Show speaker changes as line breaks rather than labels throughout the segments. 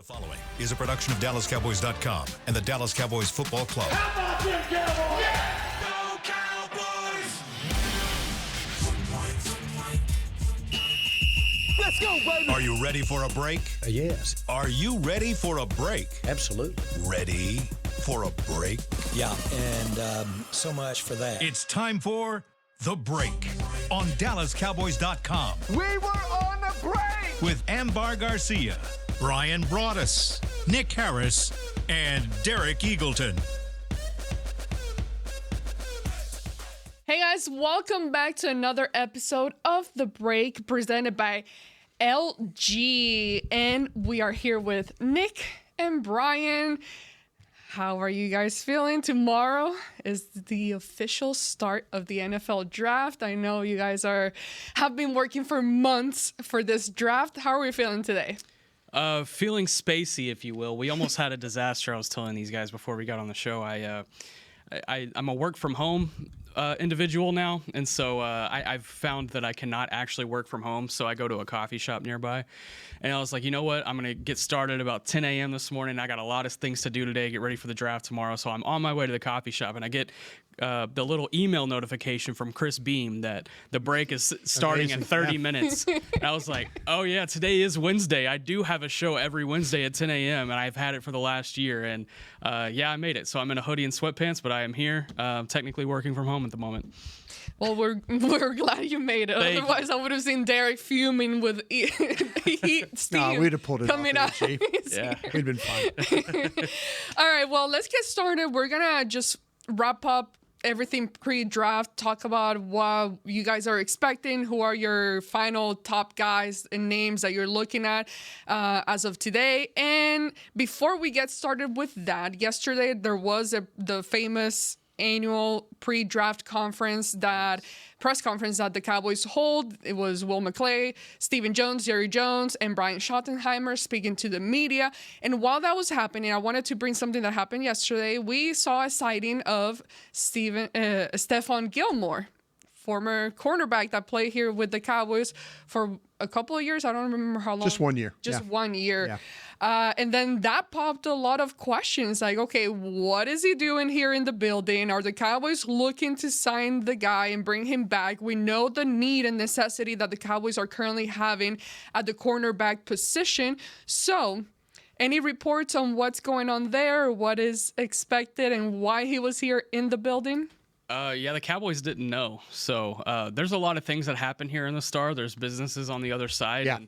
The following is a production of DallasCowboys.com and the Dallas Cowboys Football Club.
How about them Cowboys? Yeah!
Go Cowboys!
Let's go, baby!
Are you ready for a break?
Yes.
Are you ready for a break?
Absolutely.
Ready for a break?
Yeah, and so much for that.
It's time for The Break on DallasCowboys.com
We were on the break!
with Ambar Garcia, Bryan Broaddus, Nick Harris, and Derek Eagleton.
Hey guys, welcome back to another episode of The Break presented by LG. And we are here with Nick and Bryan. How are you guys feeling? Tomorrow is the official start of the NFL draft. I know you guys have been working for months for this draft. How are we feeling today?
Feeling spacey, if you will. We almost had a disaster. I was telling these guys before we got on the show. I'm a work from home individual now, and so I've found that I cannot actually work from home. So I go to a coffee shop nearby, and I was like, you know what? I'm gonna get started about 10 a.m. this morning. I got a lot of things to do today. Get ready for the draft tomorrow. So I'm on my way to the coffee shop, and I get the little email notification from Chris Beam that the break is starting in 30 minutes. And I was like, oh yeah, today is Wednesday. I do have a show every Wednesday at 10 a.m. and I've had it for the last year. And yeah, I made it. So I'm in a hoodie and sweatpants, but I am here, technically working from home at the moment.
Well, we're glad you made it. Otherwise, I would have seen Derek fuming with heat, steam
No, we'd have pulled it
coming
off,
out.
Yeah,
we'd been fine.
All right, well, let's get started. We're gonna just wrap up everything pre-draft, talk about what you guys are expecting, who are your final top guys and names that you're looking at as of today. And before we get started with that, yesterday there was the famous annual pre-draft press conference that the Cowboys hold. It was Will McClay, Stephen Jones, Jerry Jones, and Brian Schottenheimer speaking to the media. And while that was happening, I wanted to bring something that happened yesterday. We saw a sighting of Stephon Gilmore, former cornerback that played here with the Cowboys for a couple of years. I don't remember how long.
Just 1 year.
Just
Yeah.
1 year.
Yeah.
And then that popped a lot of questions like, okay, what is he doing here in the building? Are the Cowboys looking to sign the guy and bring him back? We know the need and necessity that the Cowboys are currently having at the cornerback position. So any reports on what's going on there, what is expected, and why he was here in the building?
Yeah, the Cowboys didn't know. So there's a lot of things that happen here in the Star. There's businesses on the other side,
Yeah.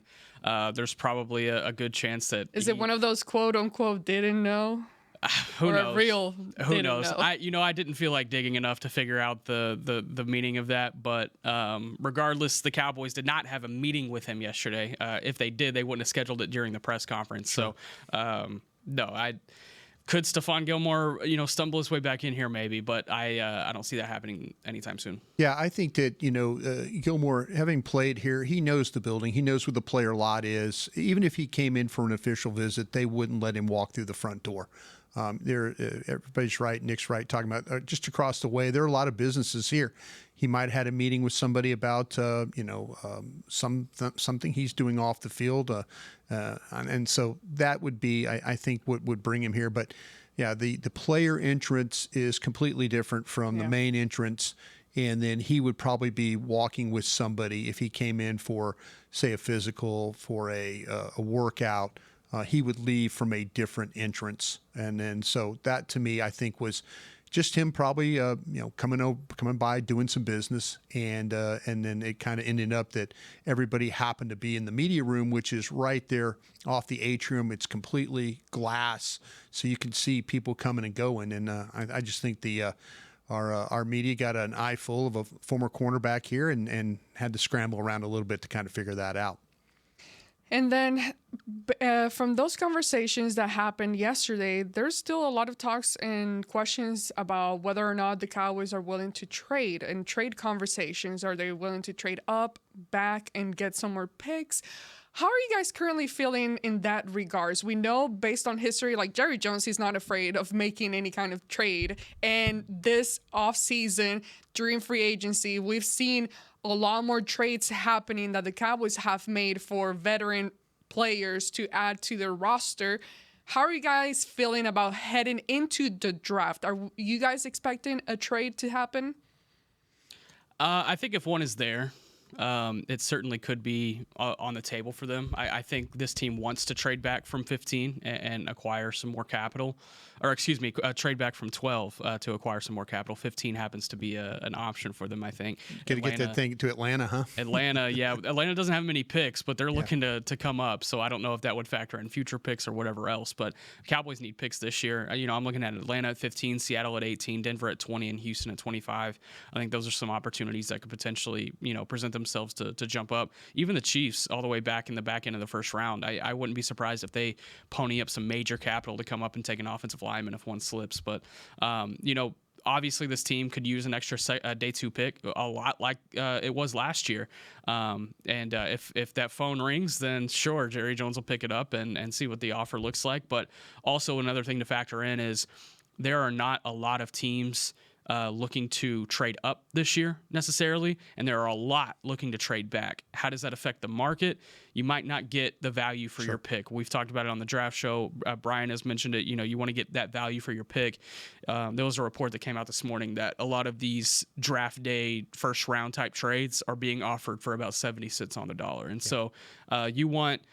and there's probably a good chance that
Is it one of those quote unquote didn't know?
who
or
knows?
a real
Who
didn't
knows?
know?
I didn't feel like digging enough to figure out the meaning of that. But regardless, the Cowboys did not have a meeting with him yesterday. If they did, they wouldn't have scheduled it during the press conference. Sure. So no, Could Stephon Gilmore, stumble his way back in here? Maybe, but I don't see that happening anytime soon.
Yeah, I think that, Gilmore, having played here, he knows the building. He knows where the player lot is. Even if he came in for an official visit, they wouldn't let him walk through the front door. Everybody's right. Nick's right. Talking about just across the way, there are a lot of businesses here. He might have had a meeting with somebody about, something he's doing off the field. And so that would be, I think, what would bring him here. But, yeah, the player entrance is completely different from the main entrance. And then he would probably be walking with somebody if he came in for, say, a physical, for a workout. He would leave from a different entrance. And then so that, to me, I think was just him probably, coming by, doing some business. And then it kind of ended up that everybody happened to be in the media room, which is right there off the atrium. It's completely glass, so you can see people coming and going. And I just think our media got an eye full of a former cornerback here and had to scramble around a little bit to kind of figure that out.
And then from those conversations that happened yesterday, there's still a lot of talks and questions about whether or not the Cowboys are willing to trade and trade conversations. Are they willing to trade up, back, and get some more picks? How are you guys currently feeling in that regards? We know based on history, like Jerry Jones, he's not afraid of making any kind of trade. And this offseason, during free agency, we've seen a lot more trades happening that the Cowboys have made for veteran players to add to their roster. How are you guys feeling about heading into the draft? Are you guys expecting a trade to happen?
I think if one is there, it certainly could be on the table for them. I think this team wants to trade back from 15 and acquire some more capital, or excuse me, trade back from 12 to acquire some more capital. 15 happens to be an option for them, I think.
Got to get that thing to Atlanta, huh?
Atlanta, yeah. Atlanta doesn't have many picks, but they're looking to come up. So I don't know if that would factor in future picks or whatever else. But Cowboys need picks this year. I'm looking at Atlanta at 15, Seattle at 18, Denver at 20, and Houston at 25. I think those are some opportunities that could potentially, present themselves to jump up. Even the Chiefs, all the way back in the back end of the first round, I wouldn't be surprised if they pony up some major capital to come up and take an offensive lineman if one slips. But, obviously this team could use an extra day 2 pick, a lot like it was last year. If that phone rings, then sure, Jerry Jones will pick it up and see what the offer looks like. But also another thing to factor in is there are not a lot of teams looking to trade up this year necessarily, and there are a lot looking to trade back. How does that affect the market? You might not get the value for your pick. We've talked about it on the draft show. Brian has mentioned it. You want to get that value for your pick. There was a report that came out this morning that a lot of these draft day first round type trades are being offered for about 70 cents on the dollar, and so you want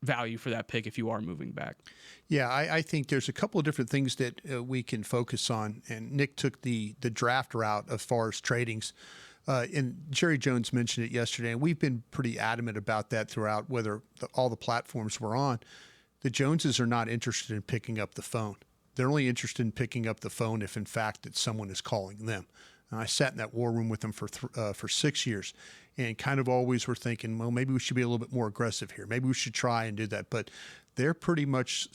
value for that pick if you are moving back.
Yeah, I think there's a couple of different things that we can focus on. And Nick took the draft route as far as tradings. And Jerry Jones mentioned it yesterday, and we've been pretty adamant about that throughout, whether all the platforms we're on. The Joneses are not interested in picking up the phone. They're only interested in picking up the phone if, in fact, that someone is calling them. And I sat in that war room with them for 6 years, and kind of always were thinking, well, maybe we should be a little bit more aggressive here. Maybe we should try and do that. But they're pretty much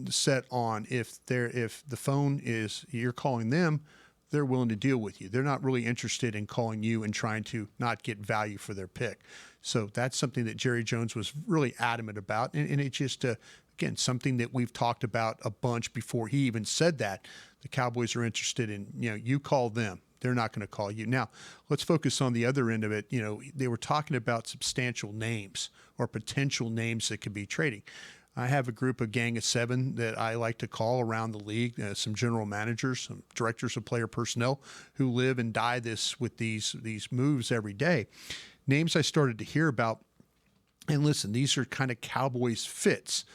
set on if the phone is you're calling them, they're willing to deal with you. They're not really interested in calling you and trying to not get value for their pick. So that's something that Jerry Jones was really adamant about, and it's just again something that we've talked about a bunch before he even said that. The Cowboys are interested in you call them. They're not going to call you. Now, let's focus on the other end of it. They were talking about substantial names or potential names that could be trading. I have a gang of 7 that I like to call around the league, some general managers, some directors of player personnel who live and die with these moves every day. Names I started to hear about, and listen, these are kind of Cowboys fits.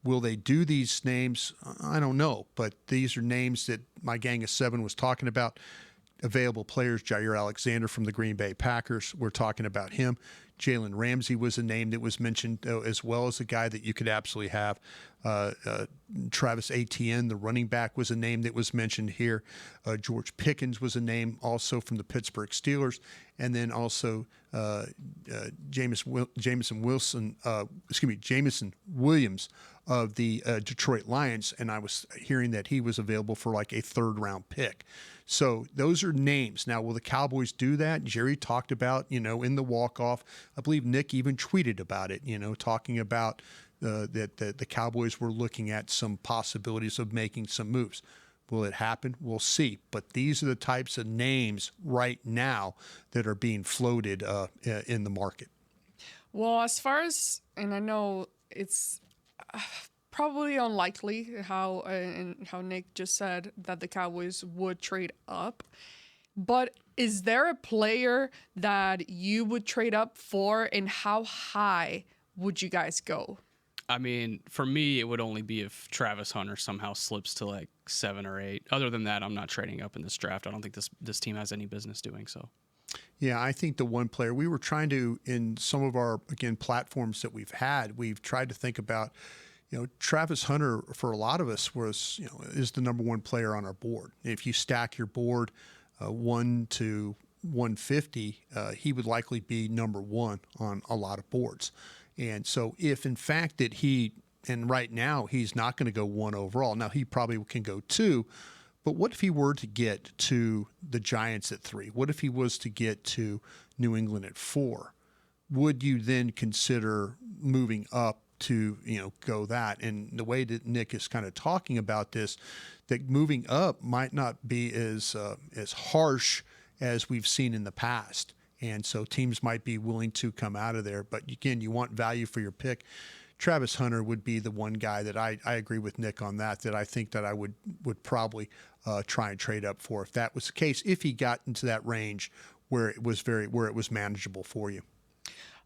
Will they do these names? I don't know, but these are names that my gang of 7 was talking about. Available players, Jair Alexander from the Green Bay Packers, we're talking about him. Jalen Ramsey was a name that was mentioned, as well as a guy that you could absolutely have. Travis Etienne, the running back, was a name that was mentioned here. George Pickens was a name also from the Pittsburgh Steelers. And then also Jameson Williams of the Detroit Lions. And I was hearing that he was available for like a 3rd round pick. So those are names. Now, will the Cowboys do that? Jerry talked about, in the walk-off. I believe Nick even tweeted about it, talking about that the Cowboys were looking at some possibilities of making some moves. Will it happen? We'll see. But these are the types of names right now that are being floated in the market.
Well, as far as, and I know it's probably unlikely how Nick just said that the Cowboys would trade up, but is there a player that you would trade up for, and how high would you guys go?
I mean, for me, it would only be if Travis Hunter somehow slips to like 7 or 8. Other than that, I'm not trading up in this draft. I don't think this team has any business doing so.
Yeah, I think the one player we were trying to, in some of our, again, platforms that we've tried to think about, Travis Hunter, for a lot of us, is the number 1 player on our board. If you stack your board 1 to 150, he would likely be number 1 on a lot of boards. And so if, in fact, and right now he's not going to go 1 overall. Now, he probably can go 2, but what if he were to get to the Giants at 3? What if he was to get to New England at 4? Would you then consider moving up to go that? And the way that Nick is kind of talking about this, that moving up might not be as harsh as we've seen in the past. And so teams might be willing to come out of there. But again, you want value for your pick. Travis Hunter would be the one guy that I agree with Nick on that I think that I would probably try and trade up for if that was the case, if he got into that range where it was manageable for you.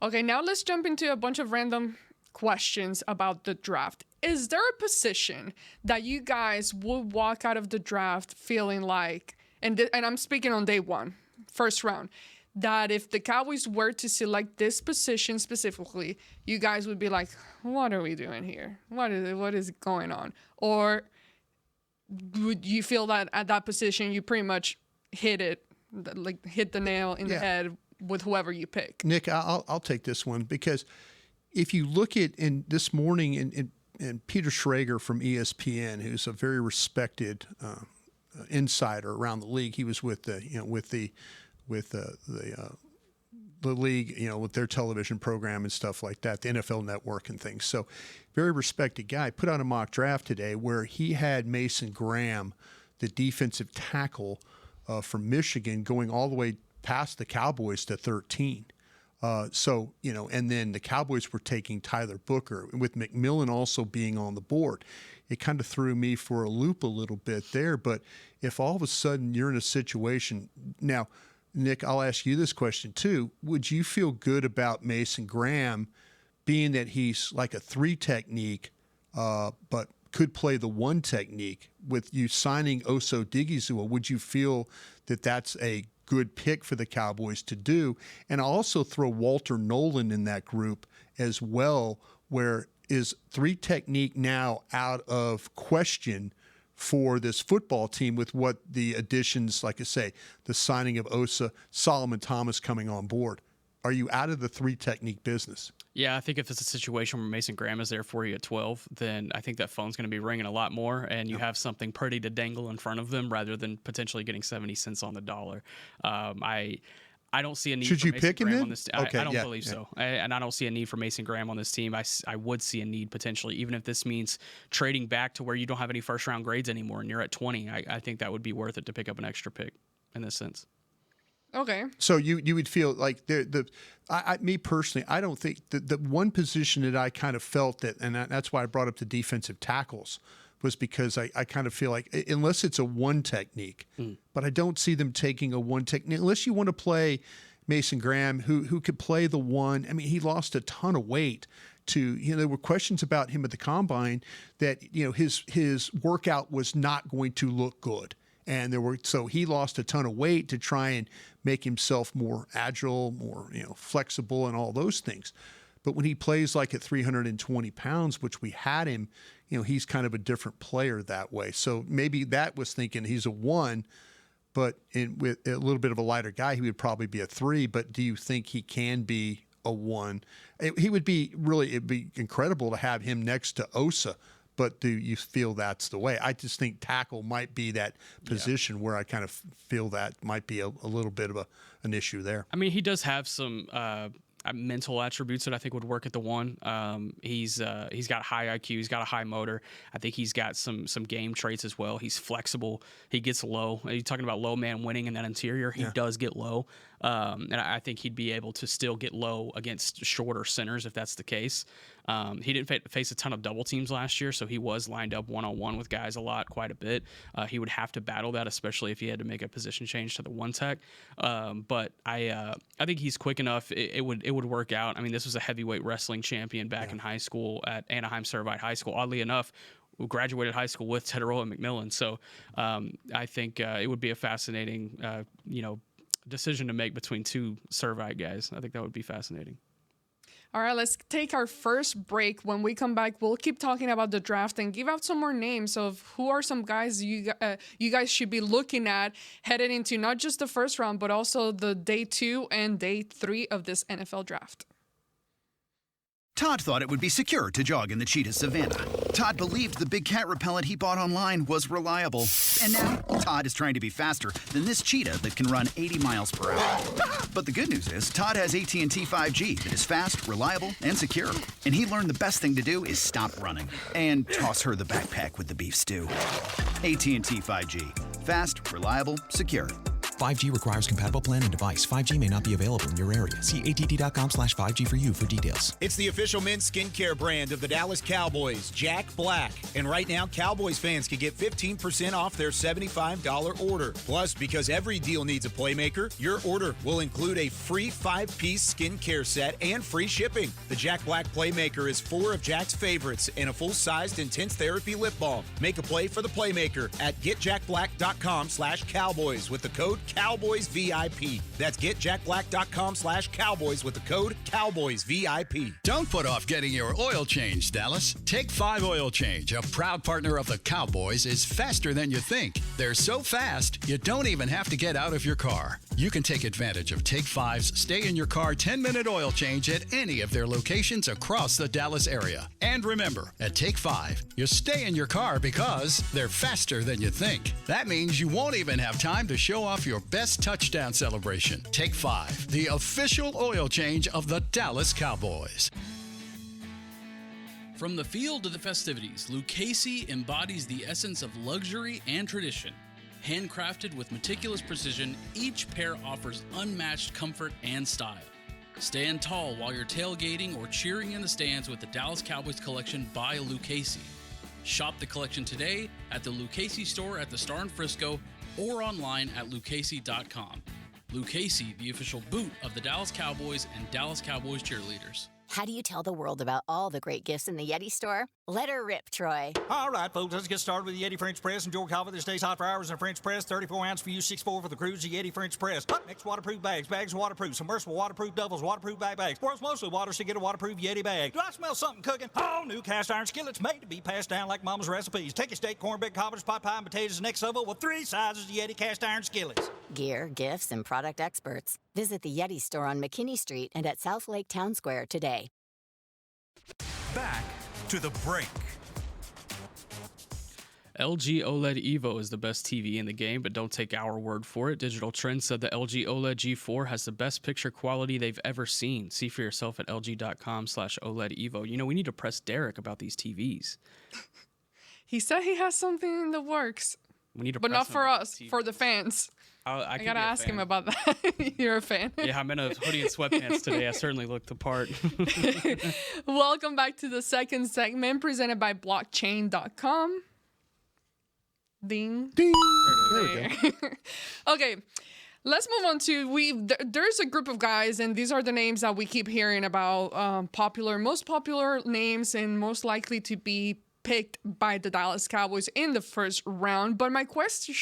Okay, now let's jump into a bunch of random questions about the draft. Is there a position that you guys would walk out of the draft feeling like, and I'm speaking on day one, first round, that if the Cowboys were to select this position specifically, you guys would be like, what are we doing here? What is going on? Or would you feel that at that position you pretty much hit the nail in the head with whoever you pick?
Nick, I'll take this one, because if you look at this morning and Peter Schrager from ESPN, who's a very respected insider around the league, he was with the league, with their television program and stuff like that, the NFL Network and things. So very respected guy. Put out a mock draft today where he had Mason Graham, the defensive tackle from Michigan, going all the way past the Cowboys to 13. And then the Cowboys were taking Tyler Booker, with McMillan also being on the board. It kind of threw me for a loop a little bit there. But if all of a sudden you're in a situation now, Nick, I'll ask you this question too. Would you feel good about Mason Graham, being that he's like a 3 technique, but could play the 1 technique, with you signing Oso Digizua? Would you feel that that's a good pick for the Cowboys to do? And I'll also throw Walter Nolan in that group as well, where is 3 technique now out of question for this football team with what the additions, like I say, the signing of Osa, Solomon Thomas coming on board? Are you out of the 3 technique business?
Yeah, I think if it's a situation where Mason Graham is there for you at 12, then I think that phone's going to be ringing a lot more, and you have something pretty to dangle in front of them rather than potentially getting 70 cents on the dollar. I don't see a need
Should
for
you
Mason
pick him
Graham
then?
on this team.
Okay,
I don't believe so. And I don't see a need for Mason Graham on this team. I would see a need potentially, even if this means trading back to where you don't have any first-round grades anymore and you're at 20. I think that would be worth it to pick up an extra pick in this sense.
Okay.
So you would feel like me personally, I don't think the one position that I kind of felt that, and that's why I brought up the defensive tackles, was because I kind of feel like, unless it's a 1 technique, but I don't see them taking a 1 technique unless you want to play Mason Graham, who could play the 1. I mean, he lost a ton of weight to, there were questions about him at the combine that, his workout was not going to look good. And so he lost a ton of weight to try and make himself more agile, more, flexible and all those things. But when he plays like at 320 pounds, which we had him, he's kind of a different player that way. So maybe that was thinking he's a 1, but with a little bit of a lighter guy, he would probably be a 3. But do you think he can be a 1? It'd be incredible to have him next to Osa. But do you feel that's the way? I just think tackle might be that position where I kind of feel that might be a little bit of an issue there.
I mean, he does have some mental attributes that I think would work at the 1. He's got high IQ. He's got a high motor. I think he's got some game traits as well. He's flexible. He gets low. You're talking about low man winning in that interior. He does get low. And I think he'd be able to still get low against shorter centers if that's the case. He didn't face a ton of double teams last year, so he was lined up one-on-one with guys quite a bit. He would have to battle that, especially if he had to make a position change to the 1 tech. But I think he's quick enough. It would work out. I mean, this was a heavyweight wrestling champion back in high school at Anaheim Servite High School. Oddly enough, we graduated high school with Tedoroa McMillan. So I think it would be a fascinating, decision to make between 2 Servite guys. I think that would be fascinating.
All right, let's take our first break. When we come back, we'll keep talking about the draft and give out some more names of who are some guys you guys should be looking at headed into not just the first round, but also the day 2 and day 3 of this NFL draft.
Todd thought it would be secure to jog in the cheetah savanna. Todd believed the big cat repellent he bought online was reliable. And now, Todd is trying to be faster than this cheetah that can run 80 miles per hour. But the good news is, Todd has AT&T 5G that is fast, reliable, and secure. And he learned the best thing to do is stop running and toss her the backpack with the beef stew. AT&T 5G. Fast, reliable, secure.
5G requires compatible plan and device. 5G may not be available in your area. See att.com/5G for you for details.
It's the official men's skincare brand of the Dallas Cowboys, Jack Black. And right now, Cowboys fans can get 15% off their $75 order. Plus, because every deal needs a playmaker, your order will include a free 5-piece skincare set and free shipping. The Jack Black Playmaker is 4 of Jack's favorites and a full-sized intense therapy lip balm. Make a play for the Playmaker at getjackblack.com/Cowboys with the code CowboysVIP. That's getjackblack.com/Cowboys with the code CowboysVIP.
Don't put off getting your oil changed, Dallas. Take 5 Oil Change, a proud partner of the Cowboys, is faster than you think. They're so fast, you don't even have to get out of your car. You can take advantage of Take 5's Stay in Your Car 10-minute oil change at any of their locations across the Dallas area. And remember, at Take 5, you stay in your car because they're faster than you think. That means you won't even have time to show off your best touchdown celebration. Take 5, the official oil change of the Dallas Cowboys.
From the field to the festivities, Lucchese embodies the essence of luxury and tradition. Handcrafted with meticulous precision, each pair offers unmatched comfort and style. Stand tall while you're tailgating or cheering in the stands with the Dallas Cowboys collection by Lucchese. Shop the collection today at the Lucchese store at the Star in Frisco or online at lucchese.com. Lucchese, the official boot of the Dallas Cowboys and Dallas Cowboys cheerleaders.
How do you tell the world about all the great gifts in the Yeti store? Let her rip, Troy.
All right, folks, let's get started with the Yeti French Press. Enjoy coffee that stays hot for hours in a French press. 34 ounce for you, 6'4" for the cruise. The Yeti French Press. Up next, waterproof bags. Bags waterproof. Submersible waterproof doubles. Waterproof bags. World's mostly water, so get a waterproof Yeti bag. Do I smell something cooking? Oh, new cast iron skillets made to be passed down like Mama's recipes. Take a steak, cornbread, cobbler's pot pie, and potatoes next level with 3 sizes of Yeti cast iron skillets.
Gear, gifts, and product experts. Visit the Yeti store on McKinney Street and at South Lake Town Square today.
Back to the break.
LG OLED Evo is the best TV in the game, but don't take our word for it. Digital Trends said the LG OLED G4 has the best picture quality they've ever seen. See for yourself at lg.com/OLED Evo. You know, we need to press Derek about these TVs.
He said he has something in the works.
We need to,
but
press
not
him
for
about
us,
the TV.
for the fans.
I
gotta ask him about that. You're a fan.
Yeah, I'm in a hoodie and sweatpants today. I certainly look the part.
Welcome back to the second segment presented by blockchain.com. Ding.
Ding. There we go.
Okay, let's move on to there's a group of guys, and these are the names that we keep hearing about, most popular names and most likely to be picked by the Dallas Cowboys in the first round. But my question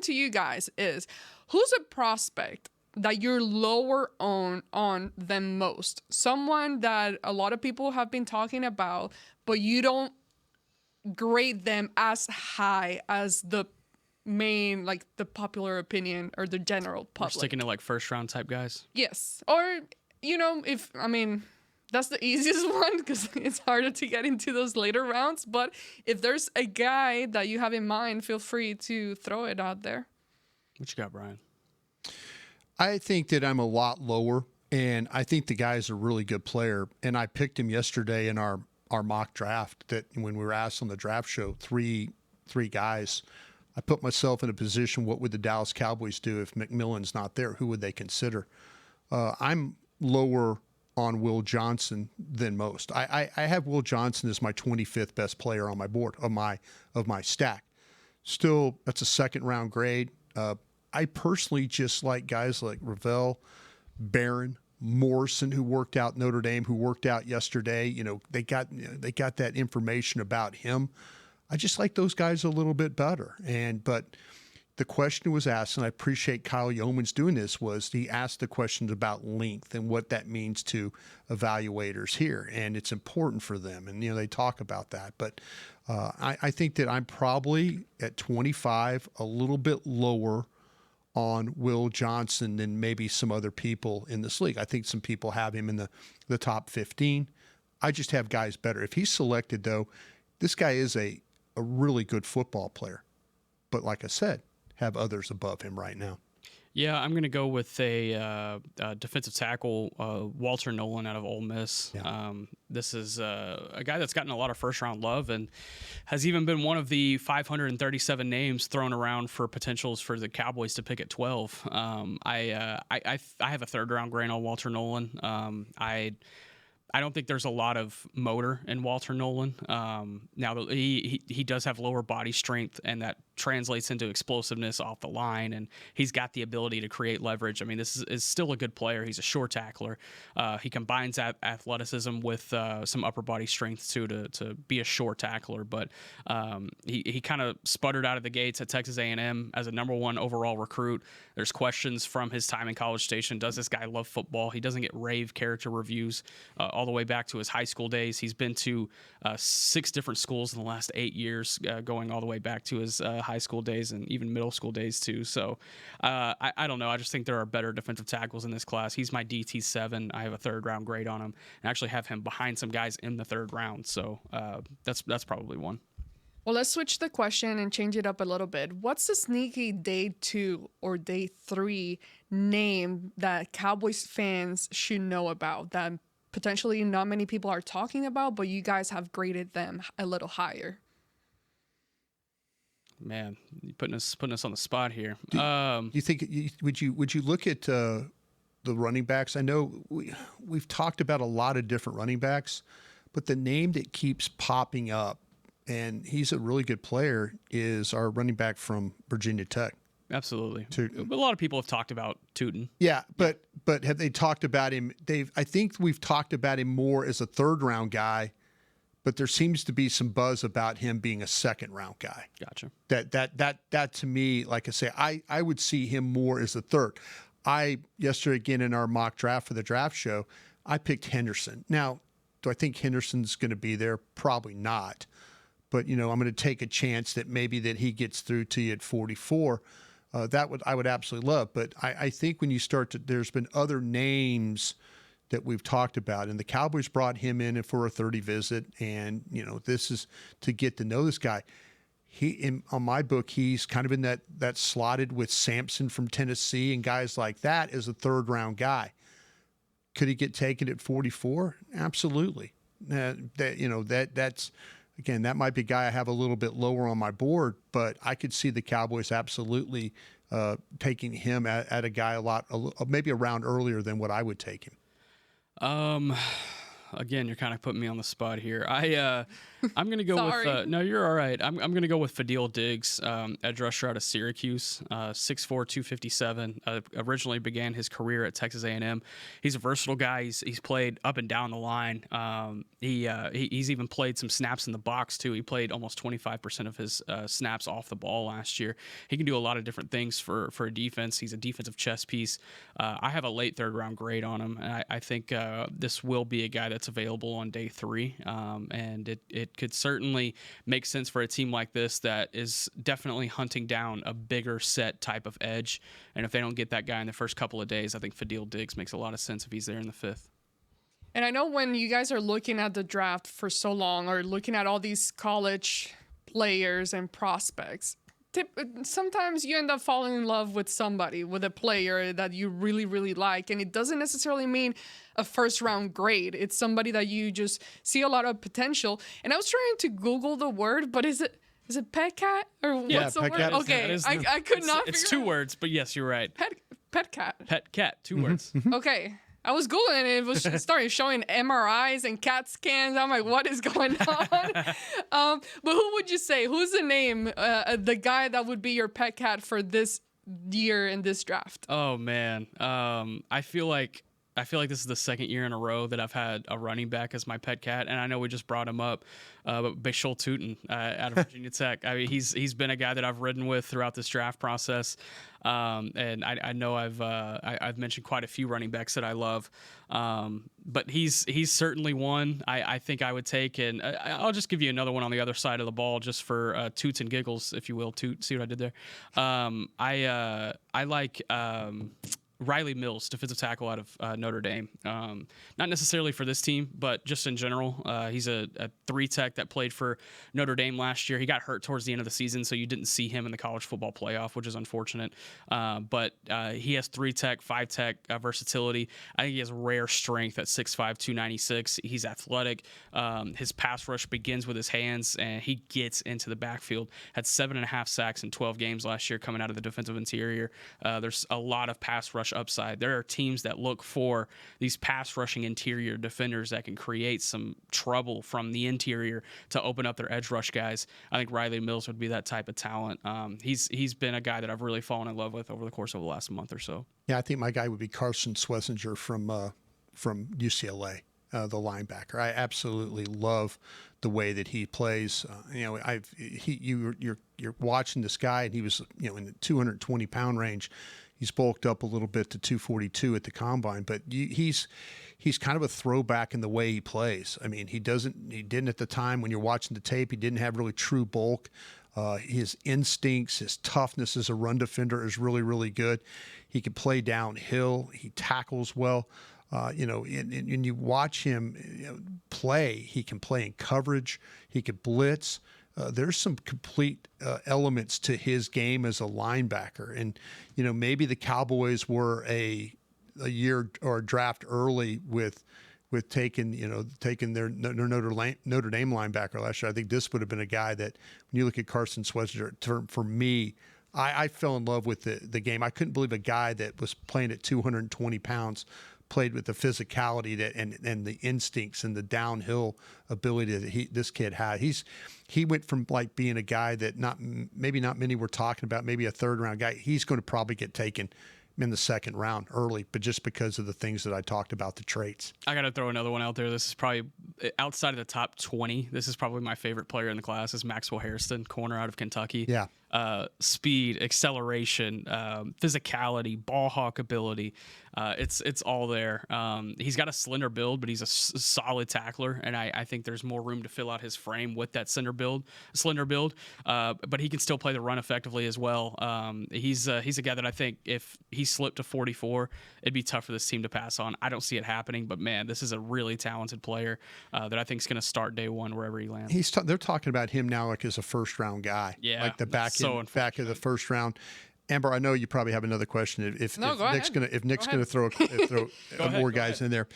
to you guys is, who's a prospect that you're lower on than most? Someone that a lot of people have been talking about, but you don't grade them as high as the main, like the popular opinion or the general public.
We're sticking to like first round type guys.
Yes. Or, that's the easiest one because it's harder to get into those later rounds. But if there's a guy that you have in mind, feel free to throw it out there.
What you got, Brian?
I think that I'm a lot lower, and I think the guy's a really good player. And I picked him yesterday in our mock draft, that when we were asked on the draft show, three guys. I put myself in a position, what would the Dallas Cowboys do if McMillan's not there? Who would they consider? I'm lower on Will Johnson than most. I have Will Johnson as my 25th best player on my board of my stack. Still, that's a second round grade. I personally just like guys like Ravel, Barron, Morrison, who worked out Notre Dame, who worked out yesterday. They got that information about him. I just like those guys a little bit better. But the question was asked, and I appreciate Kyle Yeomans doing this, was he asked the questions about length and what that means to evaluators here. And it's important for them. And, they talk about that. But I think that I'm probably at 25, a little bit lower on Will Johnson than maybe some other people in this league. I think some people have him in the top 15. I just have guys better. If he's selected, though, this guy is a really good football player. But like I said, have others above him right now.
Yeah, I'm going to go with a defensive tackle, Walter Nolan out of Ole Miss.
Yeah.
This is a guy that's gotten a lot of first-round love and has even been one of the 537 names thrown around for potentials for the Cowboys to pick at 12. I have a third-round grade on Walter Nolan. I don't think there's a lot of motor in Walter Nolan. Now he does have lower body strength, and that translates into explosiveness off the line, and he's got the ability to create leverage. I mean, this is still a good player. He's a short tackler. He combines athleticism with some upper body strength too to be a short tackler. But he kind of sputtered out of the gates at Texas A&M as a number 1 overall recruit. There's questions from his time in College Station. Does this guy love football? He doesn't get rave character reviews all the way back to his high school days. He's been to 6 different schools in the last 8 years, going all the way back to his high school days and even middle school days too. So I don't know. I just think there are better defensive tackles in this class. He's my DT7. I have a third-round grade on him, and actually have him behind some guys in the third round. So that's probably one.
Well, let's switch the question and change it up a little bit. What's the sneaky day 2 or day 3 name that Cowboys fans should know about that potentially not many people are talking about, but you guys have graded them a little higher?
Man, you're putting us on the spot here.
Do you think would you look at the running backs? I know we've talked about a lot of different running backs, but the name that keeps popping up, and he's a really good player, is our running back from Virginia Tech.
Absolutely.
Tootin.
A lot of people have talked about Tootin.
Yeah, but have they talked about him? I think we've talked about him more as a third-round guy, but there seems to be some buzz about him being a second-round guy.
Gotcha.
That to me, like I say, I would see him more as a third. Yesterday again in our mock draft for the draft show, I picked Henderson. Now, do I think Henderson's going to be there? Probably not. But I'm going to take a chance that maybe that he gets through to you at 44. I would absolutely love. But I think when you start to, there's been other names that we've talked about, and the Cowboys brought him in for a 30 visit, and this is to get to know this guy. On my book, he's kind of in that slotted with Sampson from Tennessee and guys like that as a third-round guy. Could he get taken at 44? Absolutely. That's. Again, that might be a guy I have a little bit lower on my board, but I could see the Cowboys absolutely taking him at a guy maybe a round earlier than what I would take him.
Again, you're kind of putting me on the spot here. I'm going to go with no, you're all right. I'm going to go with Fadil Diggs, edge rusher out of Syracuse, 6'4", 257. Originally began his career at Texas A&M. He's a versatile guy. He's played up and down the line. He's even played some snaps in the box too. He played almost 25% of his snaps off the ball last year. He can do a lot of different things for a defense. He's a defensive chess piece. I have a late third-round grade on him, and I think this will be a guy that's available on day 3, and it could certainly make sense for a team like this that is definitely hunting down a bigger set type of edge. And if they don't get that guy in the first couple of days, I think Fadil Diggs makes a lot of sense if he's there in the 5th.
And I know when you guys are looking at the draft for so long, or looking at all these college players and prospects, sometimes you end up falling in love with a player that you really, really like. And it doesn't necessarily mean a first-round grade. It's somebody that you just see a lot of potential. And I was trying to Google the word, but is it pet cat? Or what's the word? Okay, I could not.
It's 2 words, but yes, you're right.
Pet cat.
Pet cat, 2 words.
Okay. I was Googling and it was starting showing MRIs and CAT scans. I'm like, what is going on? But who would you say? Who's the name, the guy that would be your pet cat for this year in this draft?
Oh, man. I feel like this is the second year in a row that I've had a running back as my pet cat, and I know we just brought him up, but Bashul Tootin out of Virginia Tech. I mean, he's been a guy that I've ridden with throughout this draft process, and I know I've mentioned quite a few running backs that I love, but he's certainly one I think I would take, and I'll just give you another one on the other side of the ball just for toots and giggles, if you will. See what I did there? I like. Riley Mills, defensive tackle out of Notre Dame. Not necessarily for this team, but just in general. He's a 3-tech that played for Notre Dame last year. He got hurt towards the end of the season, so you didn't see him in the college football playoff, which is unfortunate. But he has 3-tech, 5-tech versatility. I think he has rare strength at 6'5", 296. He's athletic. His pass rush begins with his hands, and he gets into the backfield. Had 7.5 sacks in 12 games last year coming out of the defensive interior. There's a lot of pass rush upside. There are teams that look for these pass rushing interior defenders that can create some trouble from the interior to open up their edge rush guys. I think Riley Mills would be that type of talent. He's been a guy that I've really fallen in love with over the course of the last month or so.
Yeah, I think my guy would be Carson Schlesinger from UCLA, the linebacker. I absolutely love the way that he plays. You're watching this guy, and he was in the 220-pound range. He's bulked up a little bit to 242 at the combine, but he's kind of a throwback in the way he plays. I mean, he didn't at the time when you're watching the tape, he didn't have really true bulk. His instincts, his toughness as a run defender is really, really good. He can play downhill. He tackles well. And you watch him play. He can play in coverage. He could blitz. There's some complete elements to his game as a linebacker. And, maybe the Cowboys were a year or a draft early with taking their Notre Dame linebacker last year. I think this would have been a guy that, when you look at Carson Schlesinger, for me, I fell in love with the game. I couldn't believe a guy that was playing at 220 pounds played with the physicality and the instincts and the downhill ability that this kid had. He went from like being a guy that maybe not many were talking about, maybe a third-round guy. He's going to probably get taken in the second round early, but just because of the things that I talked about, the traits.
I got to throw another one out there. This is probably outside of the top 20. This is probably my favorite player in the class is Maxwell Hairston, corner out of Kentucky.
Yeah.
Speed, acceleration, physicality, ball hawk ability. It's all there. He's got a slender build, but he's a solid tackler, and I think there's more room to fill out his frame with that slender build. But he can still play the run effectively as well. He's a guy that I think if he slipped to 44, it'd be tough for this team to pass on. I don't see it happening, but man, this is a really talented player that I think is going to start day one wherever he lands.
They're talking about him now like as a first-round guy.
Yeah,
like the back of the first round. Amber, I know you probably have another question. If Nick's going to throw more guys in there,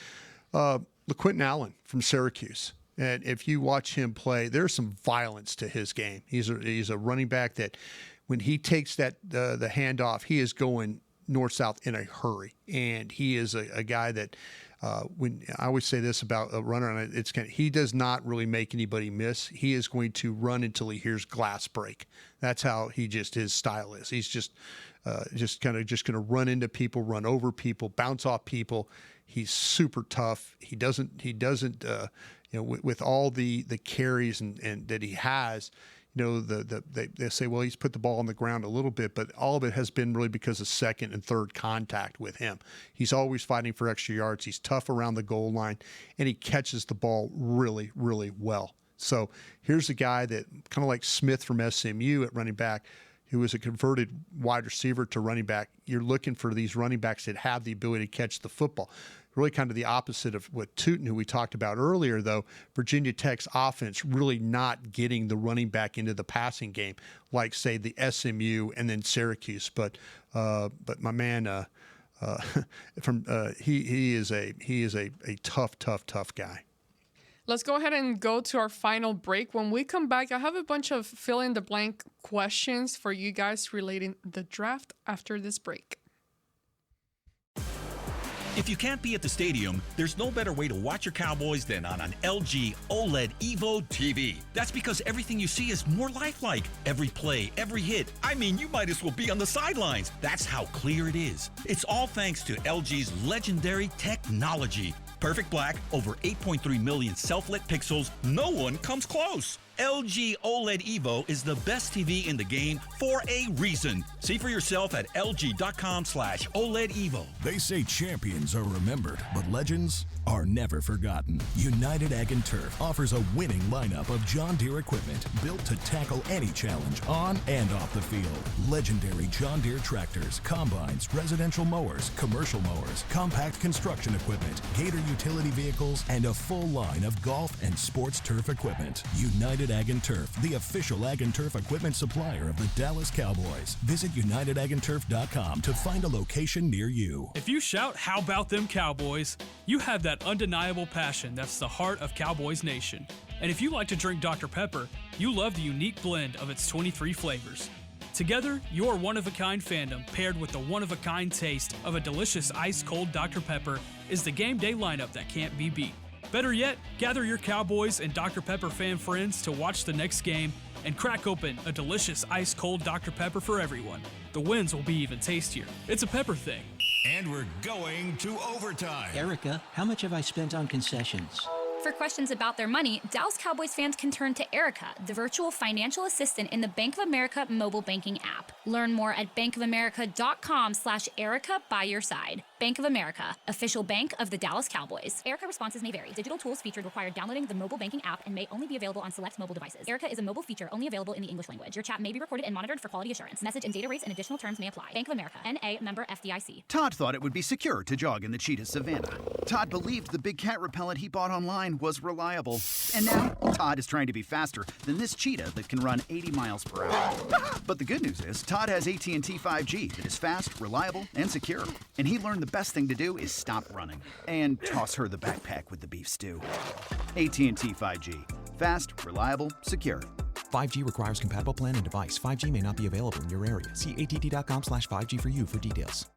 LaQuinton Allen from Syracuse, and if you watch him play, there's some violence to his game. He's a running back that when he takes the handoff, he is going north-south in a hurry, and he is a guy that. When I always say this about a runner, and he does not really make anybody miss. He is going to run until he hears glass break. That's how his style is. He's just going to run into people, run over people, bounce off people. He's super tough. He doesn't with all the carries and that he has. They say, well, he's put the ball on the ground a little bit, but all of it has been really because of second and third contact with him. He's always fighting for extra yards. He's tough around the goal line, and he catches the ball really, really well. So here's a guy that kind of like Smith from SMU at running back, who was a converted wide receiver to running back. You're looking for these running backs that have the ability to catch the football. Really kind of the opposite of what Tootin, who we talked about earlier, though. Virginia Tech's offense really not getting the running back into the passing game like, say, the SMU and then Syracuse. But my man, he is a tough guy.
Let's go ahead and go to our final break. When we come back, I have a bunch of fill-in-the-blank questions for you guys relating the draft after this break.
If you can't be at the stadium, there's no better way to watch your Cowboys than on an LG OLED Evo TV. That's because everything you see is more lifelike. Every play, every hit. I mean, you might as well be on the sidelines. That's how clear it is. It's all thanks to LG's legendary technology. Perfect black, over 8.3 million self-lit pixels. No one comes close. LG OLED Evo is the best TV in the game for a reason. See for yourself at lg.com/OLED Evo.
They say champions are remembered, but legends are never forgotten. United Ag and Turf offers a winning lineup of John Deere equipment built to tackle any challenge on and off the field. Legendary John Deere tractors, combines, residential mowers, commercial mowers, compact construction equipment, Gator utility vehicles, and a full line of golf and sports turf equipment. United Ag and Turf, the official Ag and Turf equipment supplier of the Dallas Cowboys. Visit UnitedAgAndTurf.com to find a location near you.
If you shout, "How about them Cowboys?" you have that undeniable passion that's the heart of Cowboys Nation. And if you like to drink Dr. Pepper, you love the unique blend of its 23 flavors. Together, your one-of-a-kind fandom paired with the one-of-a-kind taste of a delicious ice-cold Dr. Pepper is the game day lineup that can't be beat. Better yet, gather your Cowboys and Dr. Pepper fan friends to watch the next game and crack open a delicious ice-cold Dr. Pepper for everyone. The wins will be even tastier. It's a pepper thing.
And we're going to overtime.
Erica, how much have I spent on concessions?
For questions about their money, Dallas Cowboys fans can turn to Erica, the virtual financial assistant in the Bank of America mobile banking app. Learn more at bankofamerica.com/Erica by your side. Bank of America, official bank of the Dallas Cowboys. Erica responses may vary. Digital tools featured require downloading the mobile banking app and may only be available on select mobile devices. Erica is a mobile feature only available in the English language. Your chat may be recorded and monitored for quality assurance. Message and data rates and additional terms may apply. Bank of America, N.A., member FDIC.
Todd thought it would be secure to jog in the cheetah savanna. Todd believed the big cat repellent he bought online was reliable. And now, Todd is trying to be faster than this cheetah that can run 80 miles per hour. But the good news is, Todd has AT&T 5G that is fast, reliable, and secure. And he learned the best thing to do is stop running and toss her the backpack with the beef stew. AT&T 5G. Fast, reliable, secure.
5G requires compatible plan and device. 5G may not be available in your area. See att.com/5G for you for details.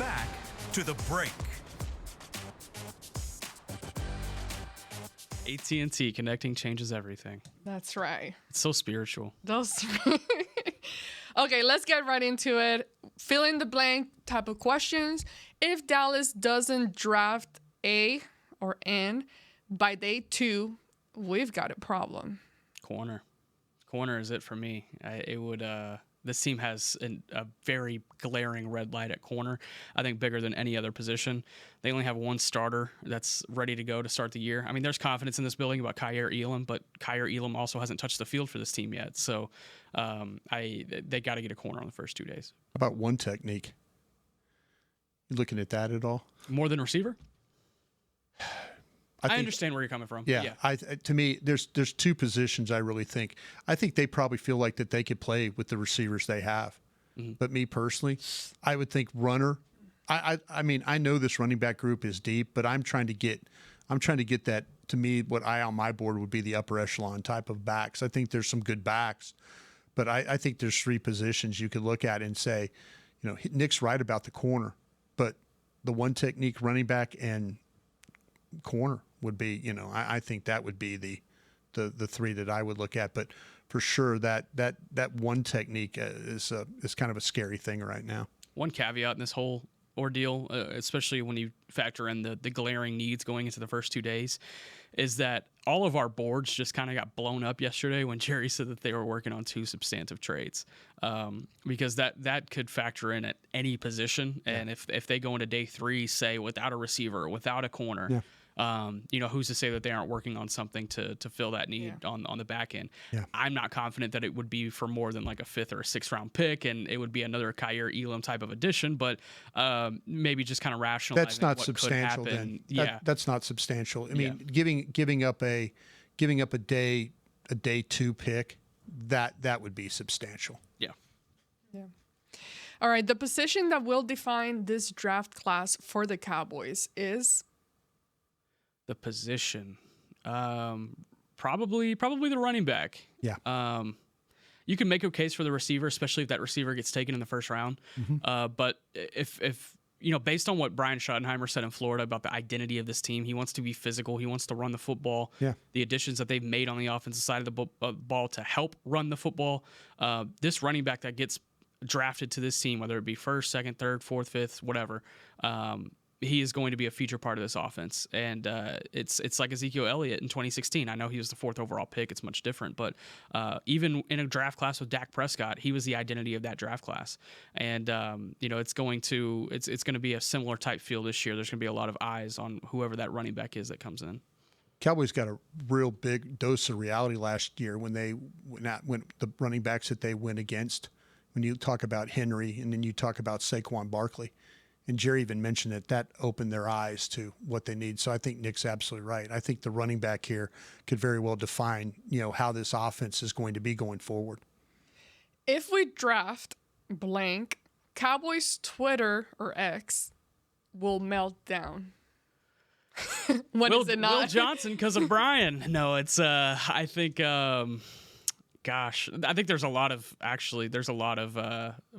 Back to the break.
AT&T, connecting changes everything.
That's right.
It's so spiritual.
Okay, let's get right into it. Fill in the blank type of questions. If Dallas doesn't draft A or N by day 2, we've got a problem.
Corner is it for me. This team has a very glaring red light at corner. I think bigger than any other position. They only have one starter that's ready to go to start the year. I mean, there's confidence in this building about Kyer Elam, but Kyer Elam also hasn't touched the field for this team yet. So they got to get a corner on the first 2 days.
How about one technique? You looking at that at all?
More than receiver? I understand where you're coming from.
Yeah. To me, there's two positions I really think. I think they probably feel like that they could play with the receivers they have. Mm-hmm. But me personally, I would think runner. I mean, I know this running back group is deep, but I'm trying to get that, to me, what I on my board would be the upper echelon type of backs. I think there's some good backs, but I think there's 3 positions you could look at and say, Nick's right about the corner, but the one technique running back and corner would be, I think that would be the 3 that I would look at. But for sure, that one technique is kind of a scary thing right now.
One caveat in this whole ordeal, especially when you factor in the glaring needs going into the first 2 days, is that all of our boards just kind of got blown up yesterday when Jerry said that they were working on 2 substantive trades, because that could factor in at any position. And if they go into day 3, say, without a receiver, without a corner, who's to say that they aren't working on something to fill that need on the back end? Yeah. I'm not confident that it would be for more than like a 5th or a 6th round pick, and it would be another Kyer Elam type of addition, but maybe just kind of rationalizing
that's not
what
substantial
could happen.
Then. That's not substantial. I mean, giving up a day 2 pick, that would be substantial.
Yeah.
All right, the position that will define this draft class for the Cowboys is
the position. Probably the running back.
Yeah.
You can make a case for the receiver, especially if that receiver gets taken in the first round. Mm-hmm. But if based on what Brian Schottenheimer said in Florida about the identity of this team, he wants to be physical. He wants to run the football. Yeah. The additions that they've made on the offensive side of the ball to help run the football. This running back that gets drafted to this team, whether it be 1st, 2nd, 3rd, 4th, 5th, whatever, he is going to be a feature part of this offense. And it's like Ezekiel Elliott in 2016. I know he was the 4th overall pick. It's much different. But even in a draft class with Dak Prescott, he was the identity of that draft class. And, it's going to be a similar type feel this year. There's going to be a lot of eyes on whoever that running back is that comes in.
Cowboys got a real big dose of reality last year when the running backs that they went against. When you talk about Henry and then you talk about Saquon Barkley. And Jerry even mentioned that opened their eyes to what they need. So I think Nick's absolutely right. I think the running back here could very well define, how this offense is going to be going forward.
If we draft blank, Cowboys Twitter or X will melt down. Is it not?
Will Johnson because of Brian. No, it's I think I think there's a lot of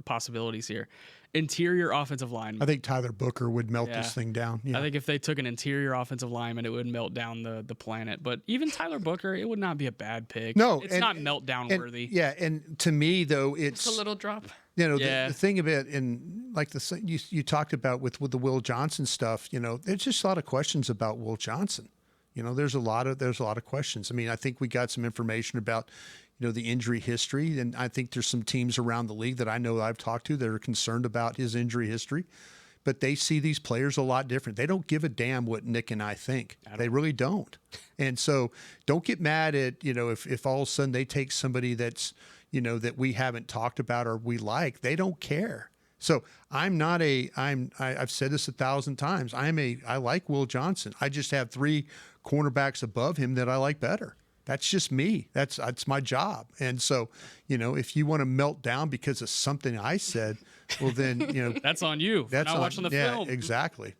possibilities here. Interior offensive line.
I think Tyler Booker would melt this thing down. Yeah.
I think if they took an interior offensive lineman, it would melt down the planet. But even Tyler Booker, it would not be a bad pick.
No,
it's not meltdown worthy.
Yeah, and to me though, it's
a little drop.
The thing about you talked about with the Will Johnson stuff. There's just a lot of questions about Will Johnson. There's a lot of questions. I mean, I think we got some information about the injury history. And I think there's some teams around the league that I know I've talked to that are concerned about his injury history. But they see these players a lot different. They don't give a damn what Nick and I think. They really don't. And so don't get mad at, if all of a sudden they take somebody that's, that we haven't talked about or we like. They don't care. So I've said this 1,000 times. I like Will Johnson. I just have 3 cornerbacks above him that I like better. That's just me. That's my job. And so, if you want to melt down because of something I said, well then,
that's on you. That's not watching the film.
Yeah, exactly.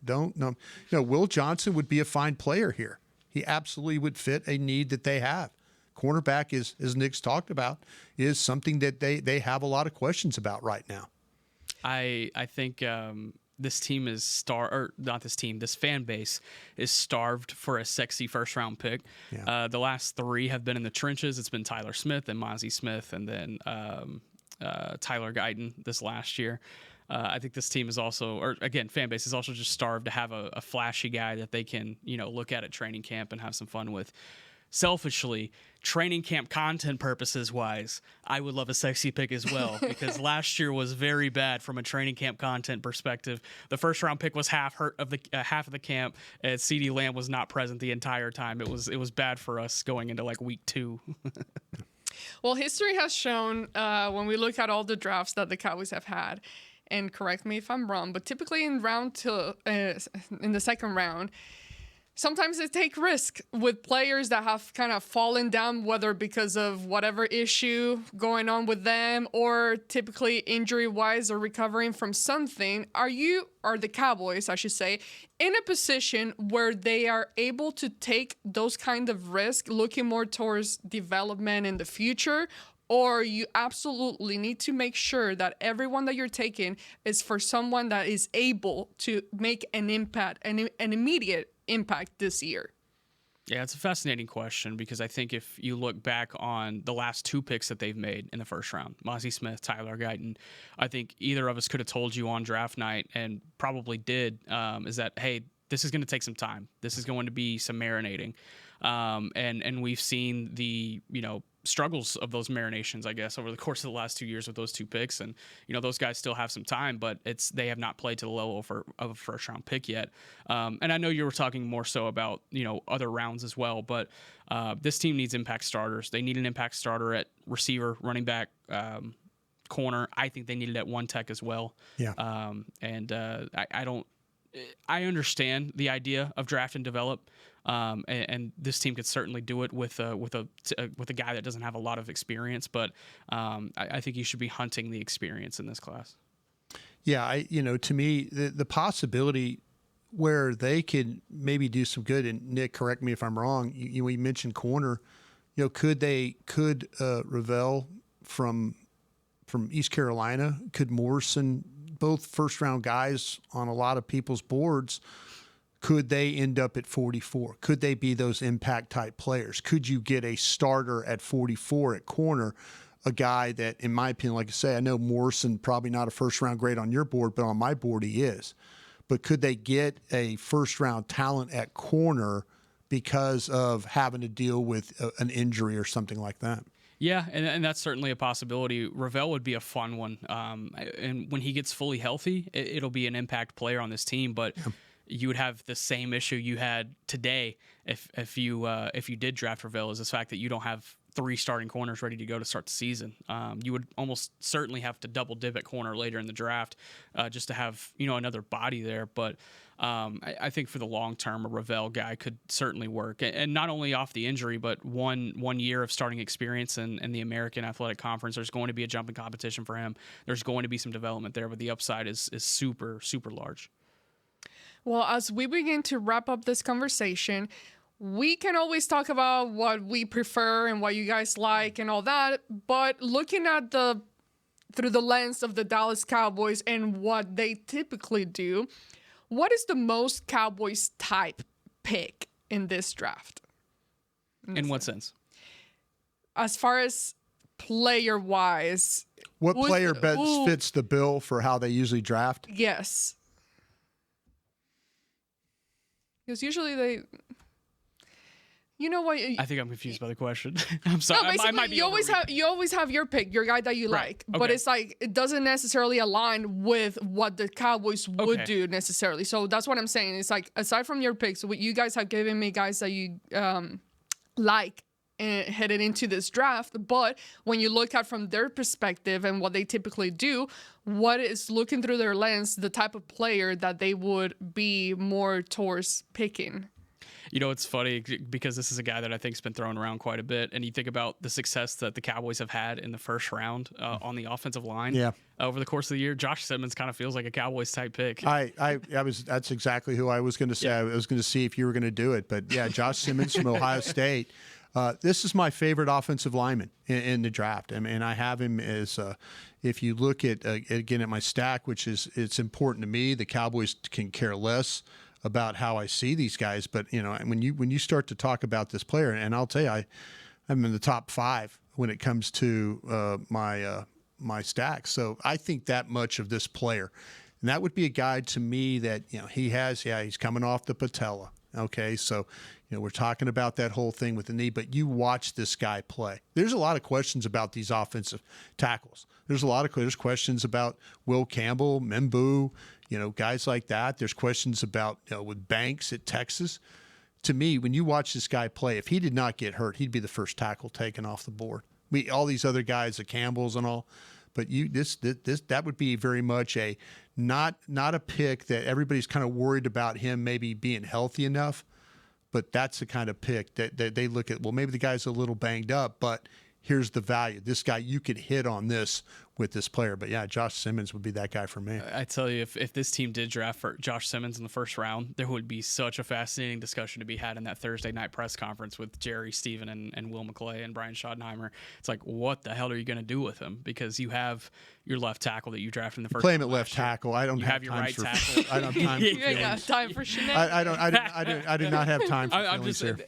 Will Johnson would be a fine player here. He absolutely would fit a need that they have. Cornerback is, as Nick's talked about, is something that they have a lot of questions about right now.
I think this team is this fan base is starved for a sexy first-round pick. Yeah. The last 3 have been in the trenches. It's been Tyler Smith and Mozzie Smith and then Tyler Guyton this last year. I think this team is also, fan base is also just starved to have a flashy guy that they can, look at training camp and have some fun with. Selfishly, training camp content purposes wise, I would love a sexy pick as well because last year was very bad from a training camp content perspective. The first round pick was half of the camp, and CeeDee Lamb was not present the entire time. It was bad for us going into week 2.
Well, history has shown when we look at all the drafts that the Cowboys have had, and correct me if I'm wrong, but typically in in the second round, sometimes they take risk with players that have kind of fallen down, whether because of whatever issue going on with them or typically injury-wise or recovering from something. Are the Cowboys, I should say, in a position where they are able to take those kind of risks, looking more towards development in the future? Or you absolutely need to make sure that everyone that you're taking is for someone that is able to make an impact, an immediate impact this year?
Yeah, it's a fascinating question because I think if you look back on the last 2 picks that they've made in the first round, Mozzie Smith, Tyler Guyton, I think either of us could have told you on draft night and probably did, is that, hey, this is going to take some time. This is going to be some marinating. And we've seen the, struggles of those marinations, I guess, over the course of the last 2 years with those 2 picks. And, those guys still have some time, but they have not played to the level of a first round pick yet. And I know you were talking more so about, other rounds as well, but this team needs impact starters. They need an impact starter at receiver, running back, corner. I think they need it at 1 tech as well.
Yeah.
I understand the idea of draft and develop, and this team could certainly do it with a guy that doesn't have a lot of experience. But I think you should be hunting the experience in this class.
Yeah, to me, the possibility where they could maybe do some good, and Nick, correct me if I'm wrong. We mentioned corner. Could Ravel from East Carolina, could Morrison, both first-round guys on a lot of people's boards, could they end up at 44? Could they be those impact-type players? Could you get a starter at 44 at corner, a guy that, in my opinion, like I say, I know Morrison, probably not a first-round grade on your board, but on my board he is. but could they get a first-round talent at corner because of having to deal with an injury or something like that?
Yeah, and that's certainly a possibility. Ravel would be a fun one. And when he gets fully healthy, it'll be an impact player on this team. But you would have the same issue you had today if you did draft Ravel, is this fact that you don't have 3 starting corners ready to go to start the season. You would almost certainly have to double dip at corner later in the draft just to have another body there. But I think for the long term, a Ravel guy could certainly work, and not only off the injury, but one year of starting experience in the American Athletic Conference. There's going to be a jumping competition for him. There's going to be some development there, but the upside is super, super large.
Well, as we begin to wrap up this conversation, we can always talk about what we prefer and what you guys like and all that, but looking at through the lens of the Dallas Cowboys and what they typically do, what is the most Cowboys type pick in this draft?
In what sense?
As far as player-wise.
What player best fits the bill for how they usually draft?
Yes. Because usually they... You know what?
I think I'm confused by the question. I'm sorry.
No, basically,
I might be
you always have your pick, your guy that you like, but it's like it doesn't necessarily align with what the Cowboys would do necessarily. So that's what I'm saying. It's like aside from your picks, what you guys have given me, guys that you like headed into this draft, but when you look at from their perspective and what they typically do, what is looking through their lens, the type of player that they would be more towards picking.
It's funny because this is a guy that I think has been thrown around quite a bit. And you think about the success that the Cowboys have had in the first round on the offensive line over the course of the year. Josh Simmons kind of feels like a Cowboys type pick.
That's exactly who I was going to say. I was going to see if you were going to do it. But yeah, Josh Simmons from Ohio State. This is my favorite offensive lineman in the draft. I mean, I have him as, if you look at, again, at my stack, which is, it's important to me, the Cowboys can care less about how I see these guys. But, when you start to talk about this player, and I'll tell you, I'm in the top 5 when it comes to my stack. So I think that much of this player. And that would be a guy to me that, he's coming off the patella. Okay, so, we're talking about that whole thing with the knee, but you watch this guy play. There's a lot of questions about these offensive tackles. There's questions about Will Campbell, M'Boue, guys like that. There's questions about, with Banks at Texas. To me, when you watch this guy play, if he did not get hurt, he'd be the first tackle taken off the board. All these other guys, the Campbells and all, but that would be very much a not a pick that everybody's kind of worried about him maybe being healthy enough. But that's the kind of pick that they look at, well, maybe the guy's a little banged up, but here's the value. This guy, you could hit on this with this player. But yeah, Josh Simmons would be that guy for me.
I tell you, if this team did draft for Josh Simmons in the first round, there would be such a fascinating discussion to be had in that Thursday night press conference with Jerry, Steven, and Will McClay and Brian Schottenheimer. It's like, what the hell are you going to do with him? Because you have your left tackle that you drafted in the first
round. Play him at left tackle. I don't have
your
time
right
for
tackle.
I don't have time for
You ain't got time for shenanigans.
I do not have time for feelings here.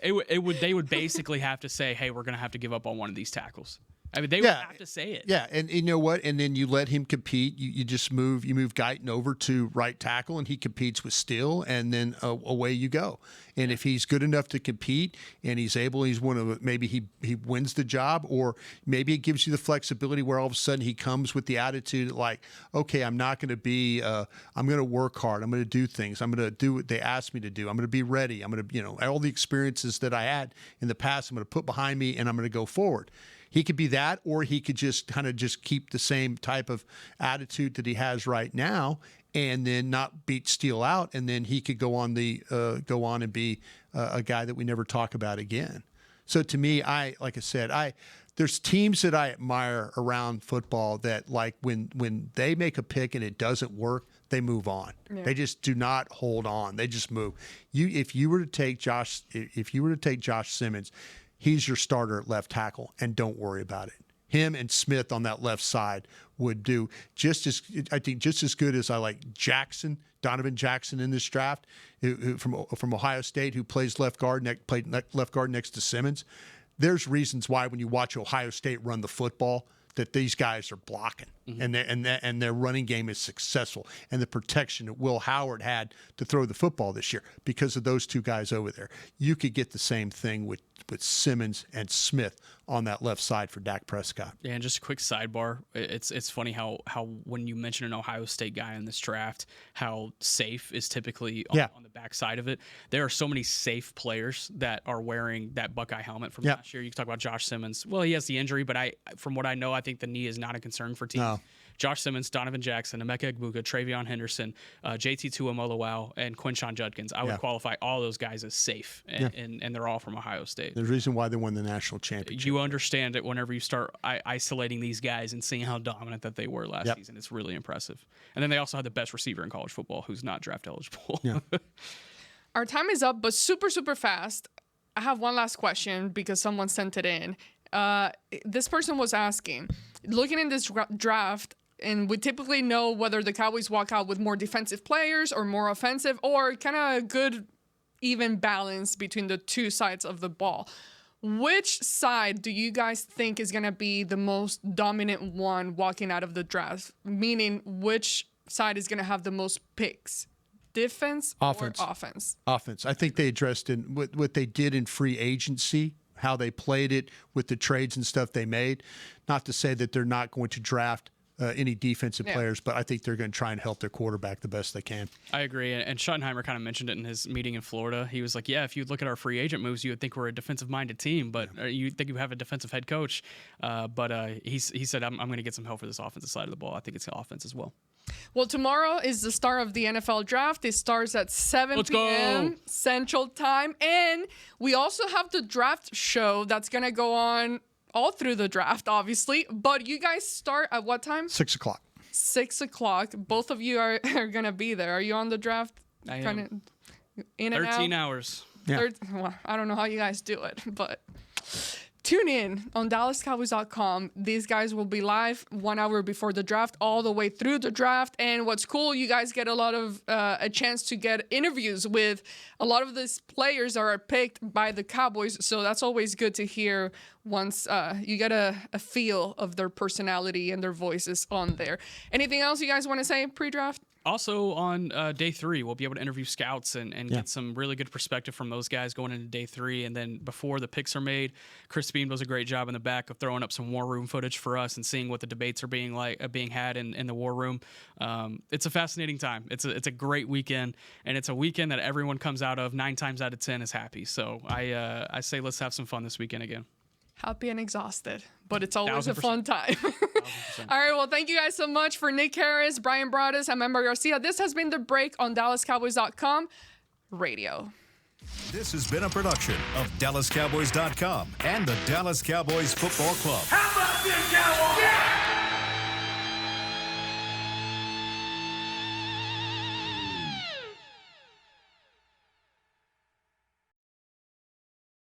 They would basically have to say, hey, we're going to have to give up on one of these tackles. I mean, they would have to say it.
Yeah, and you know what? And then you let him compete. You just move Guyton over to right tackle, and he competes with Steele, and then away you go. And if he's good enough to compete, and he's one of maybe he wins the job, or maybe it gives you the flexibility where all of a sudden he comes with the attitude like, okay, I'm not going to be, I'm going to work hard. I'm going to do things. I'm going to do what they asked me to do. I'm going to be ready. I'm going to, all the experiences that I had in the past, I'm going to put behind me, and I'm going to go forward. He could be that, or he could just kind of just keep the same type of attitude that he has right now, and then not beat Steele out, and then he could go on and be a guy that we never talk about again. So to me, like I said, there's teams that I admire around football that, like, when they make a pick and it doesn't work, they move on. Yeah. They just do not hold on. They just move. If you were to take Josh Simmons, he's your starter at left tackle, and don't worry about it. Him and Smith on that left side would do just as good as I like Donovan Jackson in this draft, who from Ohio State, who plays left guard, played left guard next to Simmons. There's reasons why when you watch Ohio State run the football, that these guys are blocking, and their running game is successful, and the protection that Will Howard had to throw the football this year because of those two guys over there. You could get the same thing with Simmons and Smith on that left side for Dak Prescott.
Yeah, and just a quick sidebar. It's funny how when you mention an Ohio State guy in this draft, how safe is typically on the backside of it. There are so many safe players that are wearing that Buckeye helmet from last year. You can talk about Josh Simmons. Well, he has the injury, but from what I know, I think the knee is not a concern for teams. No. Josh Simmons, Donovan Jackson, Emeka Egbuka, Travion Henderson, JT Tuimoloau, and Quinshon Judkins. I would qualify all those guys as safe, and they're all from Ohio State.
There's a reason why they won the national championship.
You understand it whenever you start isolating these guys and seeing how dominant that they were last season. It's really impressive. And then they also had the best receiver in college football who's not draft eligible.
Yeah.
Our time is up, but super, super fast. I have one last question because someone sent it in. This person was asking, looking in this draft, and we typically know whether the Cowboys walk out with more defensive players or more offensive, or kind of a good, even balance between the two sides of the ball. Which side do you guys think is going to be the most dominant one walking out of the draft? Meaning, which side is going to have the most picks? Defense or offense?
Offense. I think they addressed in what they did in free agency, how they played it with the trades and stuff they made. Not to say that they're not going to draft any defensive players, but I think they're going to try and help their quarterback the best they can.
I agree. And Schottenheimer kind of mentioned it in his meeting in Florida. He was like, yeah, if you look at our free agent moves, you would think we're a defensive-minded team, but you think you have a defensive head coach. But he said, I'm going to get some help for this offensive side of the ball. I think it's offense as well.
Well, tomorrow is the start of the NFL draft. It starts at 7 p.m. Central Time. And we also have the draft show that's going to go on all through the draft, obviously. But you guys start at what time?
6 o'clock.
6 o'clock. Both of you are going to be there. Are you on the draft?
I am.
In and
13
out?
hours.
Yeah.
Well, I don't know how you guys do it, but tune in on DallasCowboys.com. These guys will be live 1 hour before the draft, all the way through the draft. And what's cool, you guys get a lot of a chance to get interviews with a lot of these players that are picked by the Cowboys. So that's always good to hear once you get a feel of their personality and their voices on there. Anything else you guys want to say pre-draft?
Also on day 3, we'll be able to interview scouts and get some really good perspective from those guys going into day 3. And then before the picks are made, Chris Beam does a great job in the back of throwing up some war room footage for us and seeing what the debates are being had in the war room. It's a fascinating time. It's a great weekend, and it's a weekend that everyone comes out of 9 times out of 10 is happy. So I say let's have some fun this weekend again.
Happy and exhausted, but it's always a fun time. All right, well, thank you guys so much. For Nick Harris, Bryan Broaddus, and Ambar Garcia, this has been The Break on DallasCowboys.com radio.
This has been a production of DallasCowboys.com and the Dallas Cowboys Football Club.
How about this, Cowboys?